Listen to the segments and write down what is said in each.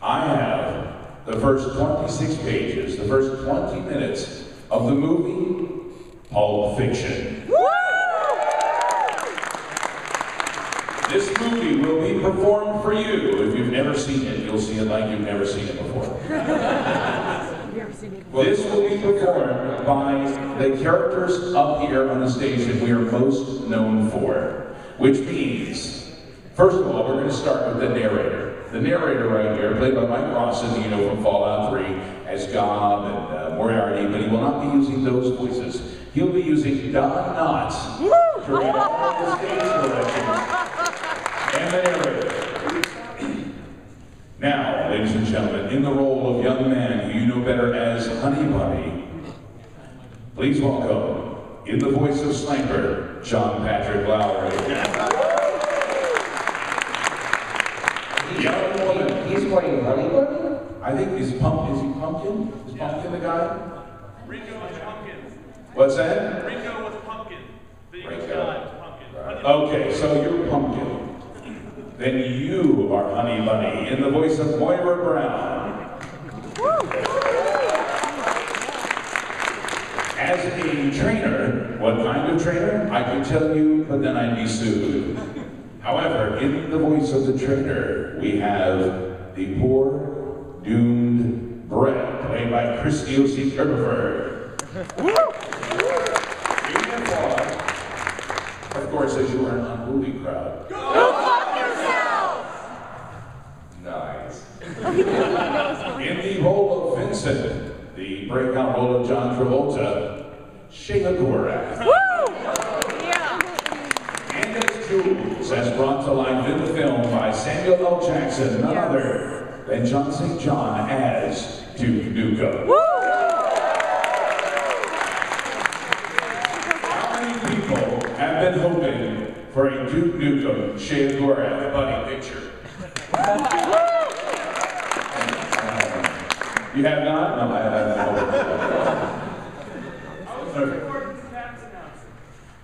I have the first 26 pages, the first 20 minutes of the movie Pulp Fiction. This movie will be performed for you. If you've never seen it, you'll see it like you've never seen it before. This will be performed by the characters up here on the stage that we are most known for, which means, first of all, we're going to start with the narrator. The narrator right here, played by Mike Rosson, you know from Fallout 3, as Gob and Moriarty, but he will not be using those voices. He'll be using Don Knotts to read all the stage directions and the narrator. Now, ladies and gentlemen, in the role of young man who you know better as Honey Bunny, please welcome, in the voice of Sniper, John Patrick Lowrie. Young woman. He's playing Honey Bunny? I think is he Pumpkin? Is Pumpkin the guy? RIngo was Punkin. What's that? RIngo was Punkin. The English RIngo. guy was Punkin. Right. Okay, so you're Pumpkin. Then you are Honey Bunny in the voice of Moira Brown. As a trainer, what kind of trainer? I could tell you, but then I'd be sued. However, in the voice of the trainer, we have the poor, doomed Brett, played by Niosi Kirbopher. Of course, as you are an unruly crowd. Go fuck yourself! Nice. In the role of Vincent, the breakout role of John Travolta, Sheogorath. And as Jules, as brought to life in the film by Samuel L. Jackson, none other than John St. John as Duke Nukem. How many people have been hoping for a Duke Nukem Sheogorath buddy picture? You have not? No, I haven't.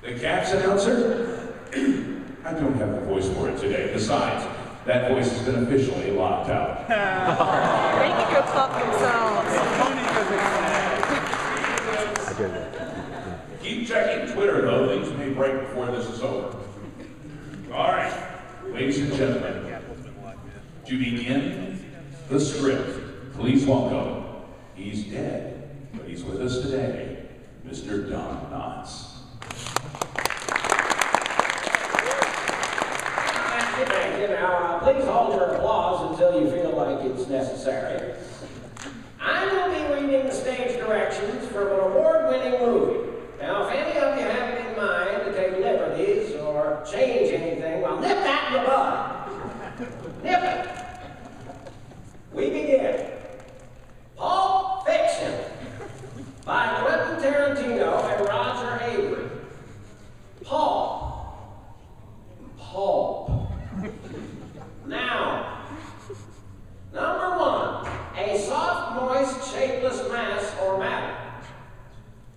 The Caps announcer? I don't have the voice for it today. Besides, that voice has been officially locked out. They can go fuck themselves. Keep checking Twitter, though. Things may break before this is over. All right, ladies and gentlemen, to begin the script, please welcome, he's dead, but he's with us today, Mr. Don Knotts. Now, please hold your applause until you feel like it's necessary. I will be reading the stage directions for an award-winning movie. Now, if any of you have it in mind to take liberties or change anything, well, nip that in the bud. Nip it. We begin. Pulp Fiction by Quentin Tarantino and Roger Avery. Pulp. Now, number 1, a soft, moist, shapeless mass or matter.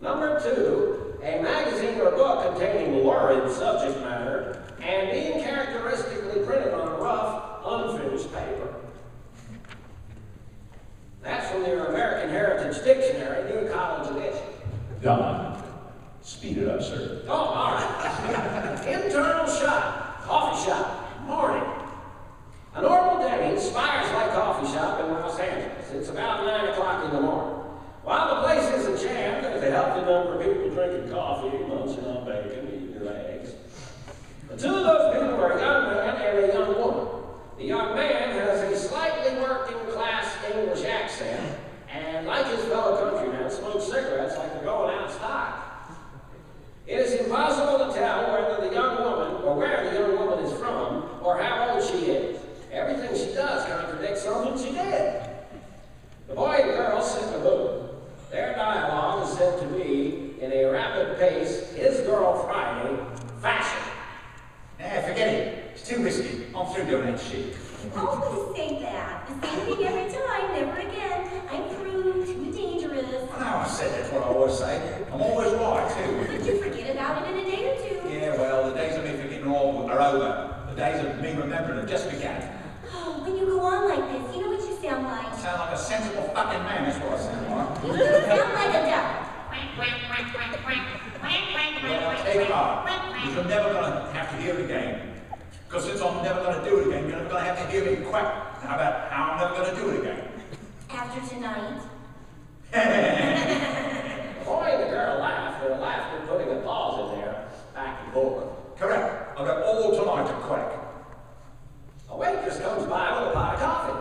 Number 2, a magazine or book containing lurid subject matter and being characteristically printed on rough, unfinished paper. That's from your American Heritage Dictionary, New College Edition. Don, speed it up, sir. Oh, all right. Internal shot, coffee shop, morning. A normal day inspires like coffee shop in Los Angeles. It's about 9 o'clock in the morning. While the place isn't jammed, there's a healthy number of people drinking coffee, munching on bacon, eating their eggs. The two of those people are a young man and a young woman. The young man has a slightly working-class English accent, and like his fellow countrymen, smokes cigarettes like they're going out of style. It is impossible to tell whether the young woman, or where the young woman is from, or how old she is. Everything she does contradicts something she did. The boy and girl sit in a booth. Their dialogue is said to be, in a rapid pace, his girl Friday fashion. Forget it. It's too risky. I'm through doing that shit. Always say that. The same thing every time, never again. I'm through, too dangerous. I know I said that's what I always say. I'm always right, too. But you forget about it in a day or two. Yeah, well, the days of me forgetting all are over. The days of me remembering have just begun. Oh, when you go on like this, you know what you sound you're never going to have to hear it again. Because since I'm never going to do it again, you're never going to have to hear me quack. How about how I'm never going to do it again? After tonight. The boy and the girl laughed, their laughter putting a pause in there, back and forth. Correct. I've got all tonight to quack. A waitress comes by with a pot of coffee.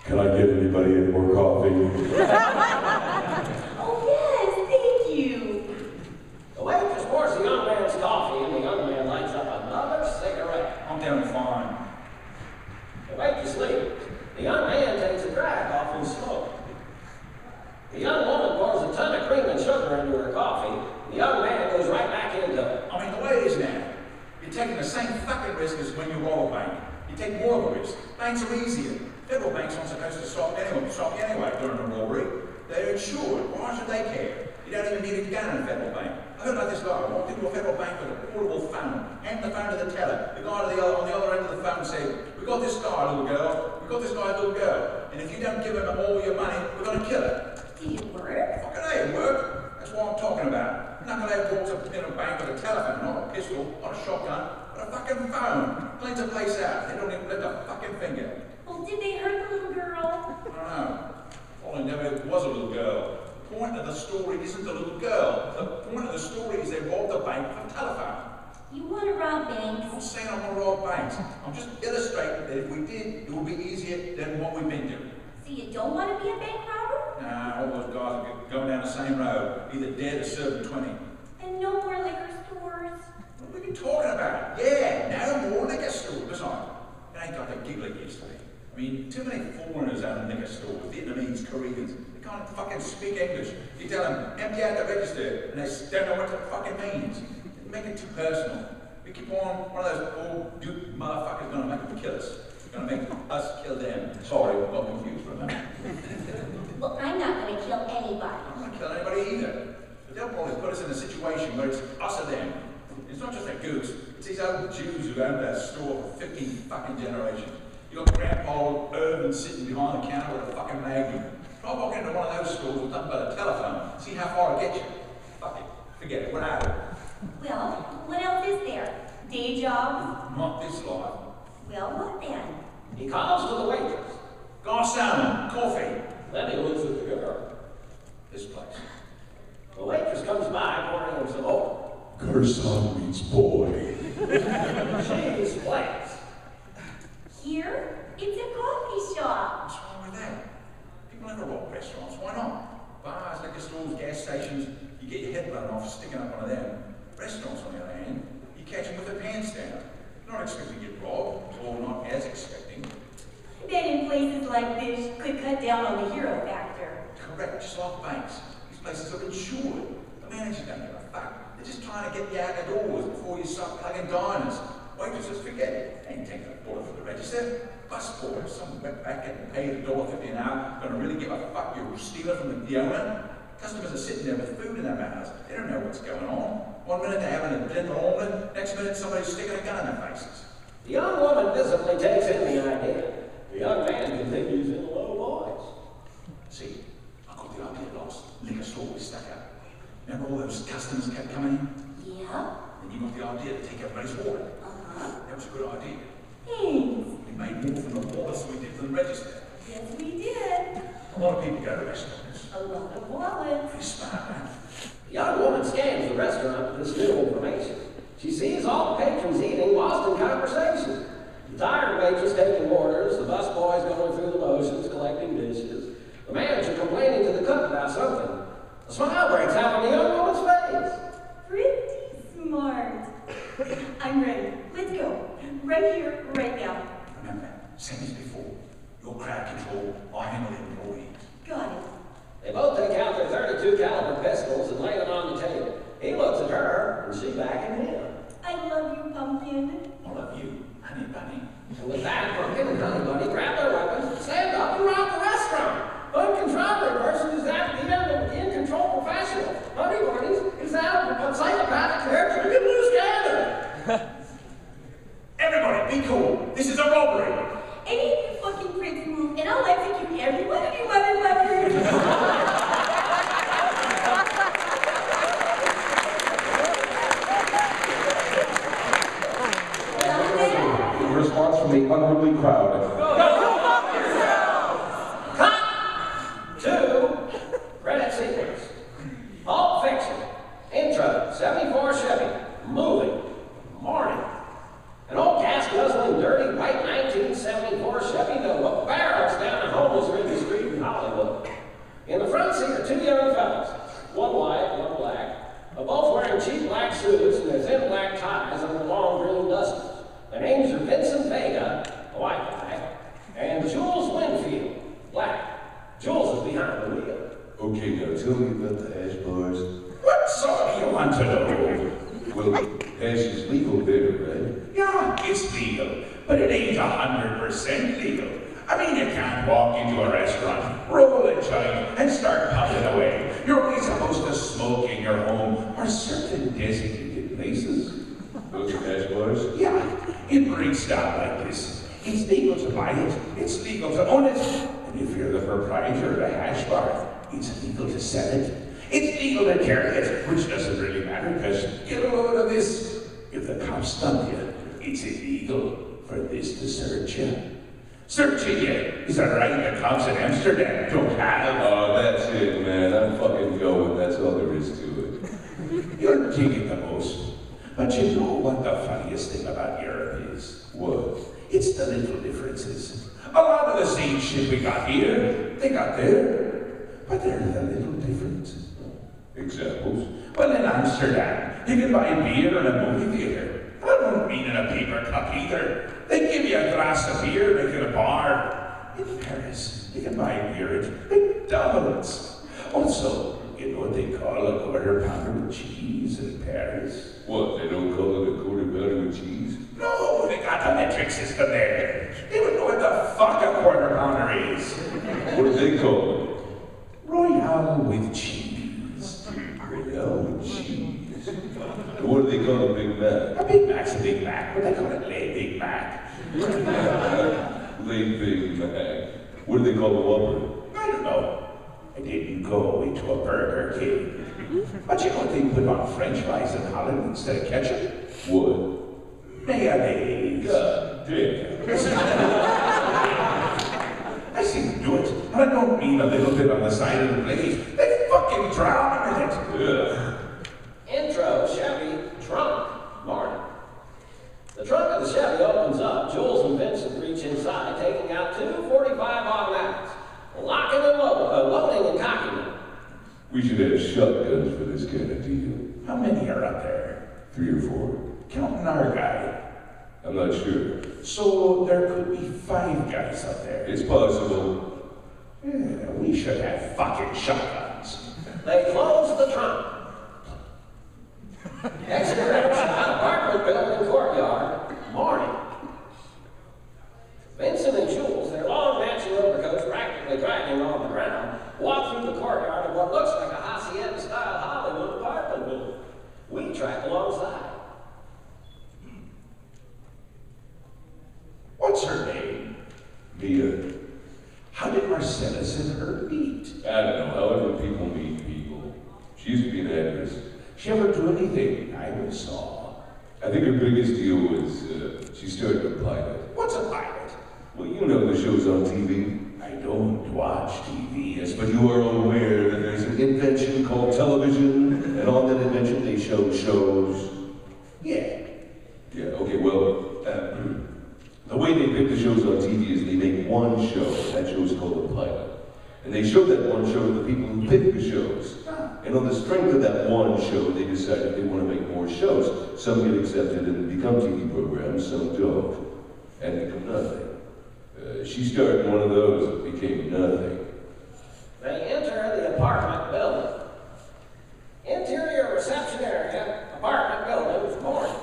Can I get anybody any more coffee? Oh, yes, thank you. The waitress pours the young man's coffee, and the young man lights up another cigarette. I'm doing fine. The waitress leaves. The young man takes a drag off his smoke. The young woman pours a ton of cream and sugar into her coffee. The young man goes right back into it. I mean, the way it is now, you're taking the same fucking risk as when you rob a bank. You take more of a risk. Banks are easier. Federal banks aren't supposed to stop you anyway during a robbery. They're insured. Why should they care? You don't even need a gun in a federal bank. I heard about this guy who walked into a federal bank with a portable phone, handed the phone to the teller. The guy on the other end of the phone said, "We got this guy, little girl. We got this guy, little girl. And if you don't give him all your money, we're going to kill her." Did it work? Fucking A, it worked. That's what I'm talking about. Knucklehead walks up in a bank with a telephone, not a pistol, not a shotgun, but a fucking phone. Cleans the place out. They don't even lift a fucking finger. Well, did they hurt the little girl? I don't know. All I never was a little girl. The point of the story isn't the little girl. The point of the story is they robbed the bank with a telephone. You want to rob I'm banks? not saying I'm going to rob banks. I'm just illustrating that if we did, it would be easier than what we've been doing. So you don't want to be a bank robber? Nah, all those guys are going down the same road, either dead or serving 20. And no more liquor stores? What are you talking about? Yeah, no more liquor stores. Besides, it ain't got the giggle it used to be. I mean, too many foreigners out in liquor stores, Vietnamese, Koreans. They can't fucking speak English. You tell them, empty out the register, and they don't know what it fucking means. They make it too personal. We keep on, one of those old dude motherfuckers gonna make them kill us. Gonna make us kill them. Sorry, I got confused for a minute. Well, I'm not going to kill anybody. I'm not killing anybody either. But they'll probably put us in a situation where it's us or them. It's not just a goose. It's these old Jews who owned that store for 15 fucking generations. You got Grandpa Irvin sitting behind the counter with a fucking magnum. Try walking into one of those stores with nothing but a telephone. See how far it gets you. Fuck it. Forget it. We're out of it. Well, what else is there? Day jobs? Not this life. Well, what then? He calls to the waitress. Garçon, coffee. Then he looks at the girl. This place. The waitress comes by, pouring him some over. Garçon means boy. She's plants. Here? It's a coffee shop. What's wrong with that? People never rob restaurants. Why not? Bars, liquor stores, gas stations, you get your head blown off sticking up one of them. Restaurants, on the other hand, you catch them with their pants down. You're not expecting to get robbed, or not as expecting. Then in places like this, could cut down on the hero factor. Correct, just like banks. These places are insured. The managers don't give a fuck. They're just trying to get you out the doors before you start plugging diners. Waitresses, forget it. They ain't taking a order for the register. Bus boy, some wetback getting paid $1.50 an hour, gonna really give a fuck you're stealing from the owner. Customers are sitting there with food in their mouths. They don't know what's going on. 1 minute they're having a dinner omelet, next minute somebody's sticking a gun in their faces. The young woman visibly takes in the idea. The young man continues in a low voice. See, I got the idea last liquor store we stuck up. Remember all those customers kept coming in? Yeah? And you got the idea to take everybody's water. Uh-huh. That was a good idea. Thanks. We made more from the water than we did from the register. Yes, we did. A lot of people go to restaurants. A lot of wallets. Pretty smart, man. The young woman scans the restaurant for this new information. She sees all the patrons eating lost in conversation. The tired waitress taking orders, the bus boys going through the motions, collecting dishes, the manager complaining to the cook about something. A smile breaks out on the young woman's face. Pretty smart. I'm ready. Let's go. Right here, right now. Remember, same as before. Your crowd control, I handle the employees. Got it. They both take out their .32 caliber pistols and lay them on the table. He looks at her, and she back at him. I love you, Pumpkin. I love you, honey bunny. And with that, Punkin and Honey Bunny grab their weapons, stand up, and rob the restaurant. Punkin's robbery person is at the end of an in-control professional. Honey Bunny's is out of a psychopathic character who can lose together. Everybody, be cool. This is a robbery. Any of you fucking pricks move, and I'll execute every one of you Okay, now tell me about the hash bars. What sort do you want to know? Well, hash is legal there, right? Yeah, it's legal, but it ain't 100% legal. I mean, you can't walk into a restaurant, roll a joint, and start puffing away. You're only supposed to smoke in your home or certain designated places. Those are hash bars? Yeah, it breaks down like this. It's legal to buy it, it's legal to own it, and if you're the proprietor of a hash bar, it's legal to sell it. It's legal to carry it, which doesn't really matter because get a load of this. If the cops stump you, it's illegal for this to search you. Searching you is a right the cops in Amsterdam don't have. Oh, that's it, man. I'm fucking going. That's all there is to it. You're digging the most. But you know what the funniest thing about Europe is? What? It's the little differences. A lot of the same shit we got here, they got there. But they're the little differences. Examples? Well, in Amsterdam, you can buy beer in a movie theater. I don't mean in a paper cup either. They give you a glass of beer like in a bar. In Paris, you can buy beer at McDonald's. Also, you know what they call a quarter pounder with cheese in Paris? What, they don't call it a quarter pounder with cheese? No, they got the metric system there. They would know what the fuck a quarter pounder is. What do they call it? Royale with cheese. Royale with cheese. And what do they call a Big Mac? A Big Mac's a Big Mac, but they call it Le Big Mac. Le Big Mac. What do they call a Whopper? I don't know. I didn't go into a Burger King. But you know what they put on French fries in Holland instead of ketchup? What? Mayonnaise. God damn. I see them do it, and I don't mean a little bit on the side of the blade. They fucking drown in it. Ugh. Intro, Chevy, trunk, Martin. The trunk of the Chevy opens up. Jules and Vincent reach inside, taking out two 45 automatics, locking and loading and cocking them. We should have shotguns for this kind of deal. How many are up there? 3 or 4. Counting our guy. I'm not sure. So there could be 5 guys up there. It's possible. Yeah, we should have fucking shotguns. They close the trunk. Exterior shot, apartment building courtyard, morning. Vincent and Jules, their long matching overcoats practically dragging on the ground, walk through the courtyard of what looks like a hacienda-style Hollywood apartment building. We track alongside. What's her name? Mia. How did Marcellus and her meet? I don't know. However people meet people. She used to be an actress. She ever do anything I ever saw? I think her biggest deal was she started a pilot. What's a pilot? Well, you know the shows on TV. I don't watch TV. Yes, but you are aware that there's an invention called television, and on that invention they show shows. Yeah. Yeah, okay, well, the way they pick the shows on TV is they make one show. That show's called a pilot. And they show that one show to the people who pick the shows. And on the strength of that one show, they decided they want to make more shows. Some get accepted and become TV programs, some don't. And become nothing. She started one of those that became nothing. They enter the apartment building. Interior reception area, apartment building, morning.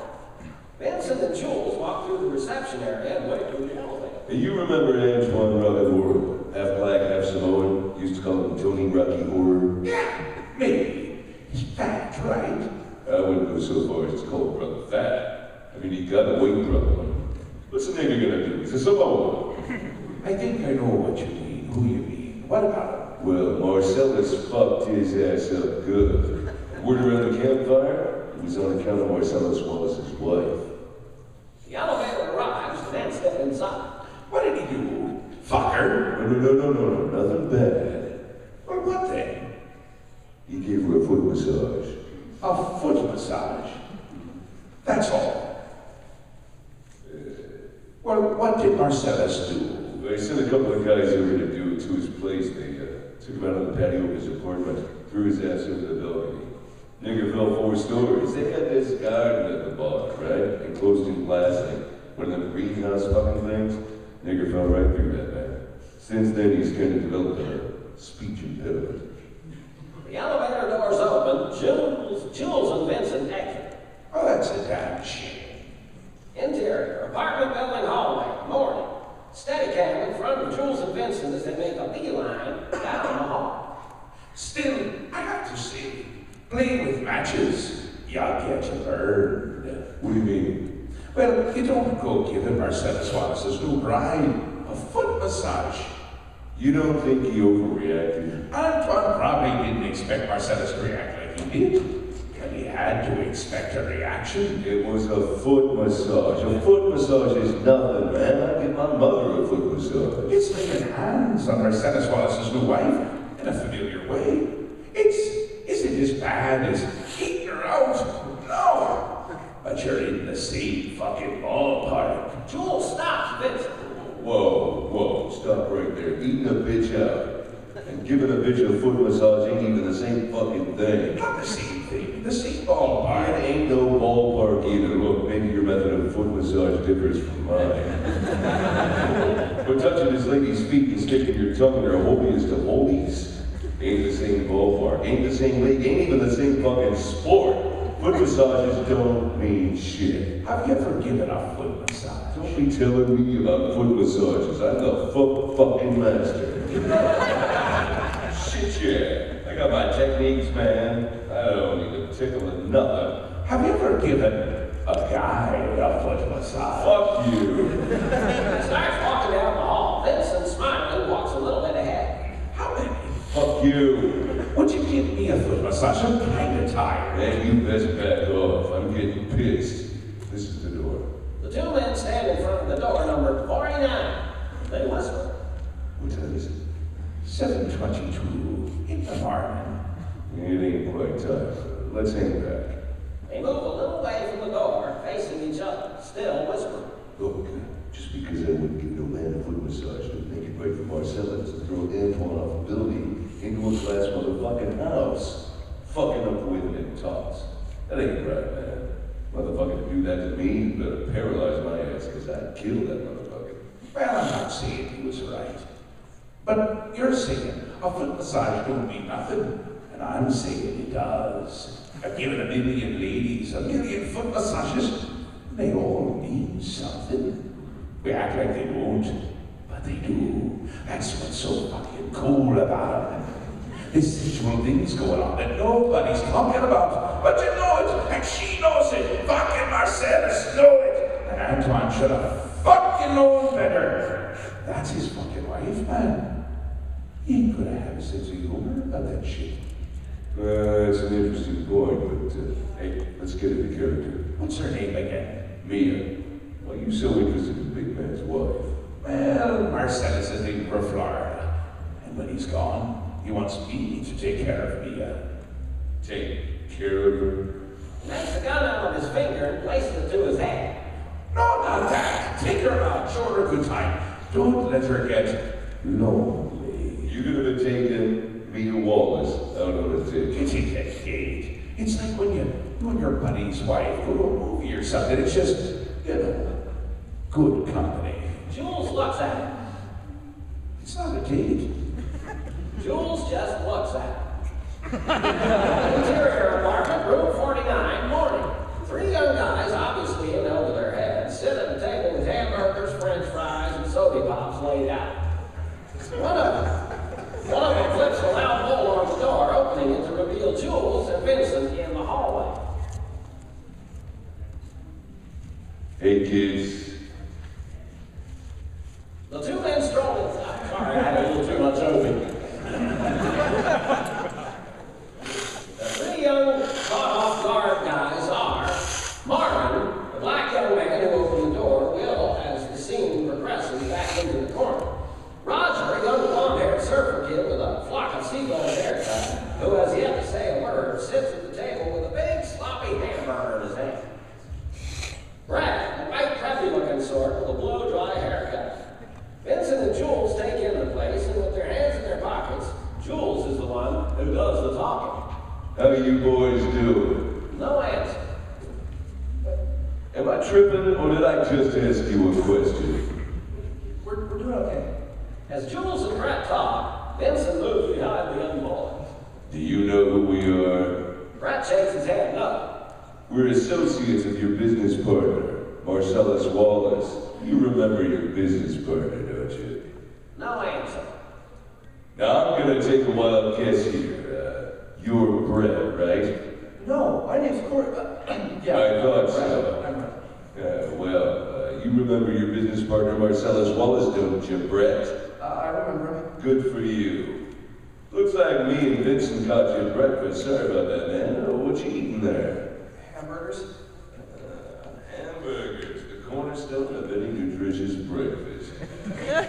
Vincent and Jules walk through the reception area and wait for the elevator. Hey, you remember Antoine Rocky, half black, half Samoan? Used to call him Tony Rocky Horror. Yeah, maybe. He's fat, right? I wouldn't go so far as to call a brother fat. I mean, he got a weight problem. What's the nigga gonna do? He's a Samoan. I think I know what you mean, who you mean. What about him? Well, Marcellus fucked his ass up good. Word around the campfire, it was on account of Marcellus Wallace's wife. The elevator arrives, the men step inside. What did he do? Fuck her? No, nothing bad. Well, what then? He gave her a foot massage. A foot massage? That's all. Well, what did Marcellus do? I sent a couple of guys over to do it to his place. They took him out on the patio of his apartment, threw his ass over the balcony. Nigger fell 4 stories. They had this garden at the bottom, right? Enclosed in glass, like one of them greenhouse fucking things. Nigger fell right through that, man. Since then, he's kind of developed a speech impediment. The elevator doors open. Jules and Vincent exit. Oh, that's a damn shame. Interior, apartment building hallway, morning. Steadicam in front of Jules and Vincent as they make a beeline down the hall. Still, I have to say, playing with matches, y'all get burned. What do you mean? Well, you don't go giving Marcellus Wallace's new bride a foot massage. You don't think he overreacted? Antoine probably didn't expect Marcellus to react like he did. But he had to expect a reaction. It was a foot massage. A foot massage is nothing, man. I give my mother a foot massage. It's laying hands on Marcellus Wallace's new wife in a familiar way. Isn't it as bad as eating her out? No! But you're in the same fucking ballpark. Jules stops Vincent. Whoa, stop right there. Eating a bitch out and giving a bitch a foot massage ain't even the same fucking thing. Not the same thing, the same ballpark. It ain't no ballpark either. Look, maybe your method of foot massage differs from mine. But touching this lady's feet and sticking your tongue in her holiest of holies ain't the same ballpark, ain't the same league, ain't even the same fucking sport. Foot massages don't mean shit. Have you ever given a foot massage? Don't be telling me about foot massages. I'm the fucking master. Shit, yeah. I got my techniques, man. I don't need to tickle with nothing. Have you ever given a guy a foot massage? Fuck you. Starts walking down the hall. Vincent, smiling, walks a little bit ahead. How many? Fuck you. Would you give me a foot massage? I'm kind of tired. Man, you best back off. I'm getting pissed. This is the door. The two men stand in front of the door numbered 49. They whisper. What time is it? 7:22 in the morning. It ain't quite time. Let's hang back. They move a little way from the door, facing each other, still whispering. Look, just because I wouldn't give no man a foot massage doesn't make it right for Marcellus to throw Antoine off a building into a glass motherfucking house. Fucking up women and tots. That ain't right, man. Motherfucker to do that to me, you better paralyze my ass, because I'd kill that motherfucker. Well, I'm not saying he was right. But you're saying a foot massage don't mean nothing. And I'm saying it does. I've given a million ladies a million foot massages. They all mean something. We act like they won't, but they do. That's what's so fucking cool about them. There's sexual things going on that nobody's talking about. But you know it, and she knows it. Fucking Marcellus know it. And Antoine should have fucking known better. That's his fucking wife, man. He could have had a sense of humor about that shit. That's an interesting point, but hey, let's get into character. What's her name again? Mia. Why are you so interested in Big Man's wife? Well, Marcellus is leaving for Florida. And when he's gone, he wants me to take care of Mia. Take care of her? Makes the gun out of his finger and places it to his head. No, not that. Take her out. Show her a good time. Don't let her get lonely. You could have taken Mia Wallace out on a date. It's in that gate. It's like when you and your buddy's wife go to a movie or something. It's just, you know, good company. Jules looks at him. It's not a date. Jules just looks at him. Interior apartment, room 49, morning. Three young guys, obviously in over their heads, sit at a table with hamburgers, french fries, and soda pops laid out. One of them flips a loud bolt on the door, opening it to reveal Jules and Vincent in the hallway. Hey, kids. The two men stroll inside. Sorry, I had a little too much open. The three young caught-off-guard guys are Marvin, the black young man who opened the door, Will, as the scene progresses back into the corner. Roger, a young blonde-haired surfer kid with a flock of seagulls haircut, who has yet to say a word, sits at the table with a big, sloppy hamburger in his hand. Brad, a white, preppy-looking sort with a blow-dry haircut. Vincent and Jules take in the place, and with their hands in their pockets, Jules is the one who does the talking. How you boys doing? No answer. Am I tripping, or did I just ask you a question? We're doing okay. As Jules and Brett talk, Vincent moves behind the young boys. Do you know who we are? Brett shakes his head, no. We're associates of your business partner, Marcellus Wallace. You remember your business partner, don't you? No answer. Now I'm gonna take a wild guess here. You're Brett, right? No, my name's Corey. Yeah. I thought so. I'm right. Well, you remember your business partner, Marcellus Wallace, don't you, Brett? I remember him. Good for you. Looks like me and Vincent caught you at breakfast. Sorry about that, man. What you eating there? Hamburgers? Hamburgers, the cornerstone of any nutritious breakfast.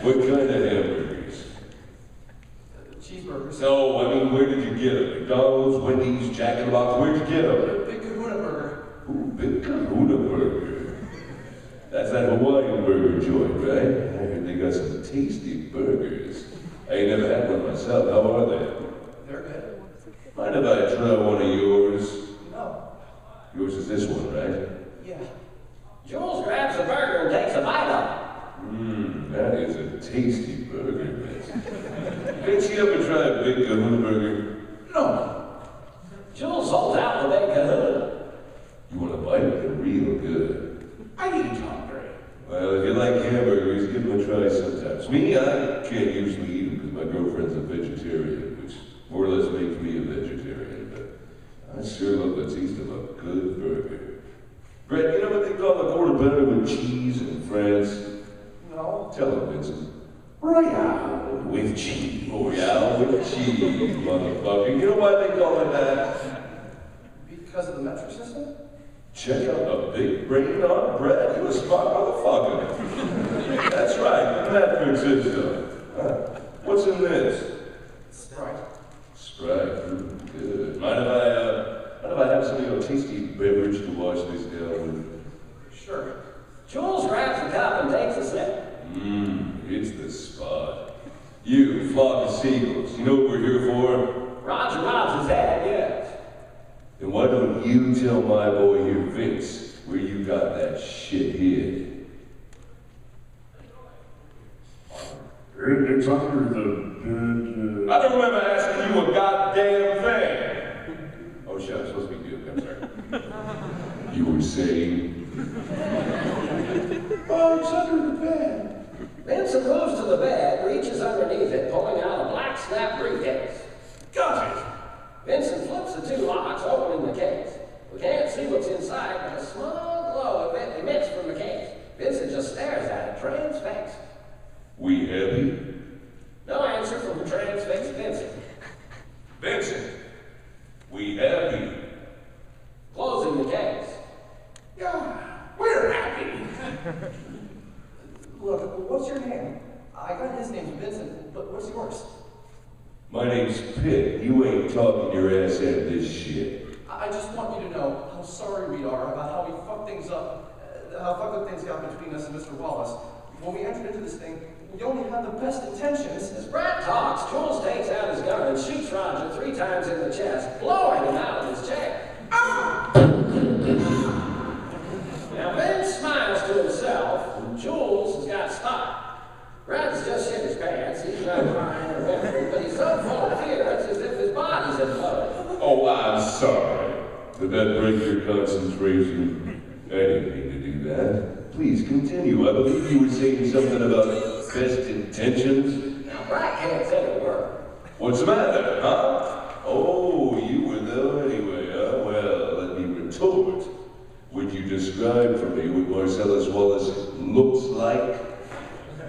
What kind of hamburgers? Cheeseburgers. No, I mean, where did you get them? McDonald's, Wendy's, Jack in the Box, where'd you get them? Big Kahuna Burger. Ooh, Big Kahuna Burger. That's that Hawaiian burger joint, right? I heard they got some tasty burgers. I ain't never had one myself. How are they? They're good. Mind if I try one of yours? No. Yours is this one, right? Yeah. Jules grabs the burger and takes a bite of it. That is a tasty burger, Vince. Didn't you ever try a Big Kahuna Burger? No. Jules holds out the big kahuna. You want a bite? They're real good. I ain't hungry. Well, if you like hamburgers, give them a try sometimes. Me, I can't usually eat them because my girlfriend's a vegetarian, which more or less makes me a vegetarian, but I sure love the taste of a good burger. Brett, you know what they call a quarter pounder with cheese in France? No. Tell him, Vincent. Royale with cheese. Royale with cheese, motherfucker. You know why they call it that? Because of the metric system? Check out the big brain on Brett. You a smart motherfucker. That's right, the metric system. What's in this? Sprite. Sprite. Good. Mind if I have some of your tasty beverage to wash this down with? Sure. Jules grabs the cup and takes a sip. It's the spot. You, flock of seagulls, you know what we're here for? Roger nods his head, yes. Then why don't you tell my boy here, Vince, where you got that shit hid? It's under the bed. I don't remember asking you a goddamn thing. Oh shit, I'm supposed to be good. I'm sorry. You were saying? Oh, it's under the bed. Vincent moves to the bed, reaches underneath it, pulling out a black snap briefcase. Got it. Vincent flips the two locks, opening the case. We can't see what's inside, but a small glow emits from the case. Vincent just stares at it, transfixed. We happy? No answer from the transfixed Vincent. Vincent, we happy? Closing the case. Yeah, we're happy. Look, what's your name? I got his name's Vincent, but what's yours? My name's Pitt. You ain't talking your ass out of this shit. I just want you to know how sorry we are about how we fucked things up, how fucked up things got between us and Mr. Wallace. When we entered into this thing, we only had the best intentions. As Brett talks, Jules takes out his gun and shoots Roger 3 times in the chest, blowing him out of his chair. Now Vince smiles to himself, and Jules has got stopped. Brad's just shit his pants, he's not crying or whimpering, but he's so full of fear, it's as if his body's imploded. Oh, I'm sorry. Did that break your concentration? I didn't mean to do that. Please continue. I believe you were saying something about best intentions. Now Brad can't say a word. What's the matter, huh? Oh, you were there anyway, huh? Well, let me retort. Would you describe for me what Marcellus Wallace looks like?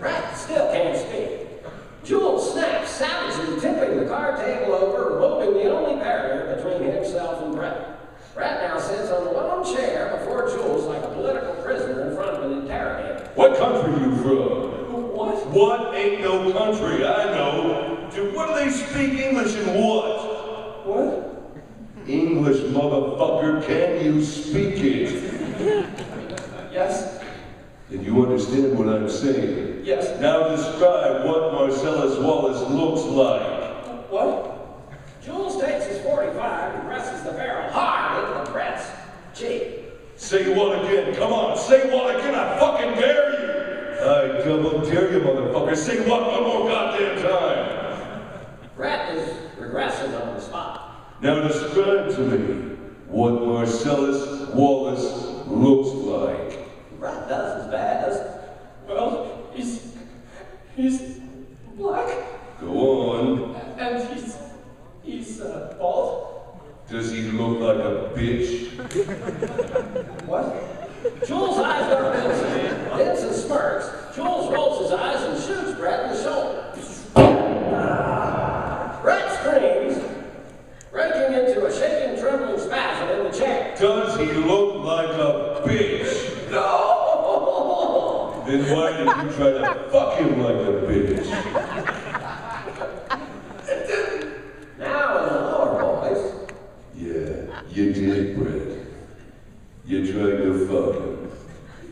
Brad still can't speak. Jules snaps, savagely tipping the card table over, removing the only barrier between himself and Brett. Brett now sits on a lone chair before Jules like a political prisoner in front of an interrogator. What country you from? What? What ain't no country? I know. What do they speak English and what? What? English, motherfucker. Can you speak it? Yes? Then you understand what I'm saying? Yes. Now describe what Marcellus Wallace looks like. What? Jules takes his .45 and presses the barrel hard into Brett's cheek. Say what again? Come on, say what again? I fucking dare you! I double dare you, motherfucker. Say what one more goddamn time! Brett is regressive on the spot. Now describe to me what Marcellus Wallace looks like. Brett does as bad as... Well, he's black. Go on. And he's bald. Does he look like a bitch? What? Jules' eyes go to Vincent. Vincent smirks. Jules rolls his eyes and shoots Brett in the shoulder. Brett screams, breaking into a shaking, trembling spasm in the chair. Does he look like a bitch? No! Then why did you try to fuck him like a bitch? Now in the lower voice. Yeah, you did, Brett. You tried to fuck him.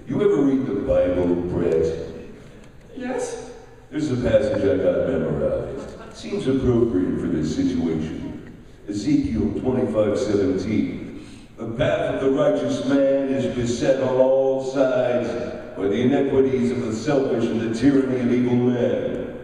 You ever read the Bible, Brett? Yes? There's a passage I got memorized. Seems appropriate for this situation. Ezekiel 25:17. The path of the righteous man is beset on all sides by the inequities of the selfish and the tyranny of evil men.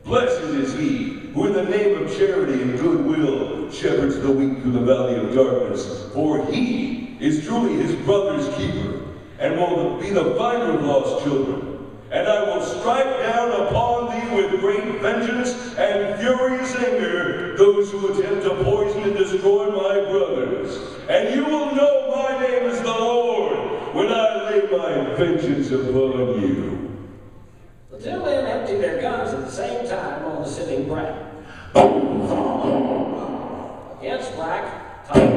Blessed is he who in the name of charity and goodwill shepherds the weak through the valley of darkness, for he is truly his brother's keeper, and will be the finder of lost children. And I will strike down upon thee with great vengeance and furious anger those who attempt to poison and destroy my brothers. And you will know my name is the Lord when I lay my vengeance upon you. The two men empty their guns at the same time on the sitting Brett. Against Black, Tom.